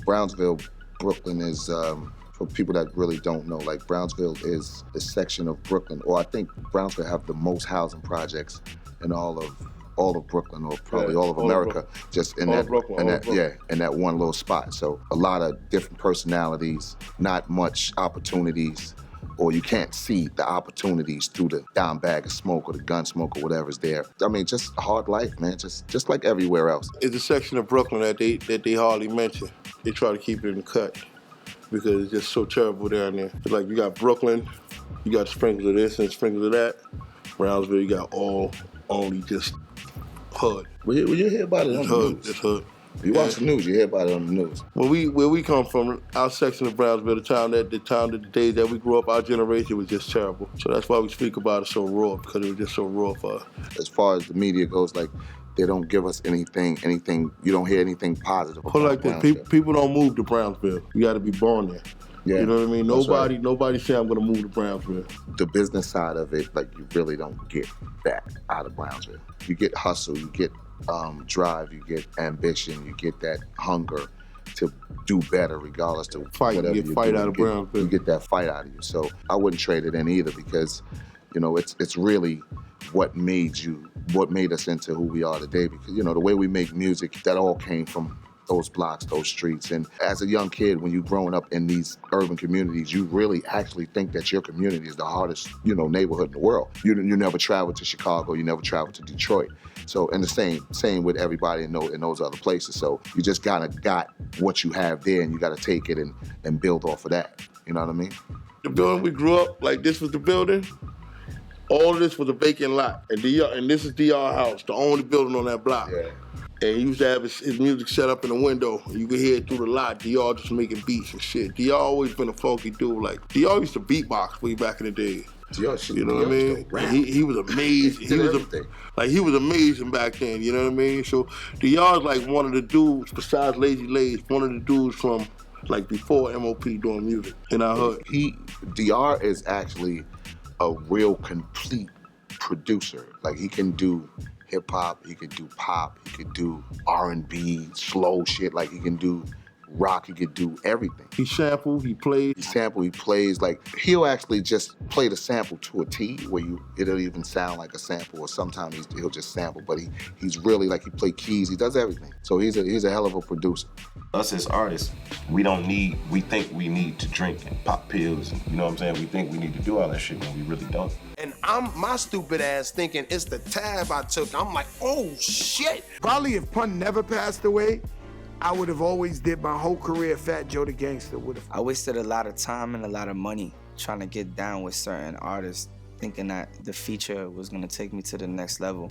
Brownsville, Brooklyn is, for people that really don't know, like Brownsville is the section of Brooklyn, or I think Brownsville have the most housing projects in all of Brooklyn, or probably all of America, just in that one little spot. So a lot of different personalities, not much opportunities, or you can't see the opportunities through the down bag of smoke or the gun smoke or whatever's there. I mean, just a hard life, man, just like everywhere else. It's a section of Brooklyn that they hardly mention. They try to keep it in the cut because it's just so terrible down there. It's like you got Brooklyn, you got sprinkles of this and sprinkles of that. Brownsville, you got only just hood. Well, you hear about it on the news. It's hood. You watch the news, you hear about it on the news. Where we come from, our section of Brownsville, the days that we grew up, our generation was just terrible. So that's why we speak about it so raw, because it was just so raw for us. As far as the media goes, like, they don't give us anything, you don't hear anything positive. Put it like this, people don't move to Brownsville. You gotta be born there. Yeah, you know what I mean? Nobody say I'm gonna move to Brownsville. The business side of it, like, you really don't get that out of Brownsville. You get hustle, you get drive, you get ambition, you get that hunger to do better regardless to whatever you fight out of Brownsville. You get that fight out of you. So I wouldn't trade it in either, because, you know, it's really what made us into who we are today. Because, you know, the way we make music, that all came from those blocks, those streets. And as a young kid, when you're growing up in these urban communities, you really actually think that your community is the hardest, you know, neighborhood in the world. You never traveled to Chicago, you never traveled to Detroit. So, and the same with everybody in those other places. So you just got what you have there, and you gotta take it and build off of that. You know what I mean? The building we grew up, like, this was the building. All of this was a vacant lot. And this is DR House, the only building on that block. Yeah. And he used to have his music set up in the window. You could hear it through the lot. DR just making beats and shit. DR always been a funky dude. Like, DR used to beatbox way back in the day. You know what I mean? He was amazing. He was amazing back then. You know what I mean? So DR's like one of the dudes besides Lazy Lays, one of the dudes from like before M.O.P doing music in our hood. DR is actually a real complete producer. Like, he can do hip hop, he could do pop, he could do R&B, slow shit. Like, he can do rock, he could do everything. He sample, he plays. He plays. Like, he'll actually just play the sample to a T, where it'll even sound like a sample, or sometimes he'll just sample, but he's really, like, he play keys, he does everything. So he's a hell of a producer. Us as artists, we think we need to drink and pop pills, and, you know what I'm saying? We think we need to do all that shit, and we really don't. And I'm my stupid ass thinking it's the tab I took. I'm like, oh shit. Probably if Pun never passed away, I would have always did my whole career Fat Joe the Gangster would have. I wasted a lot of time and a lot of money trying to get down with certain artists, thinking that the feature was gonna take me to the next level.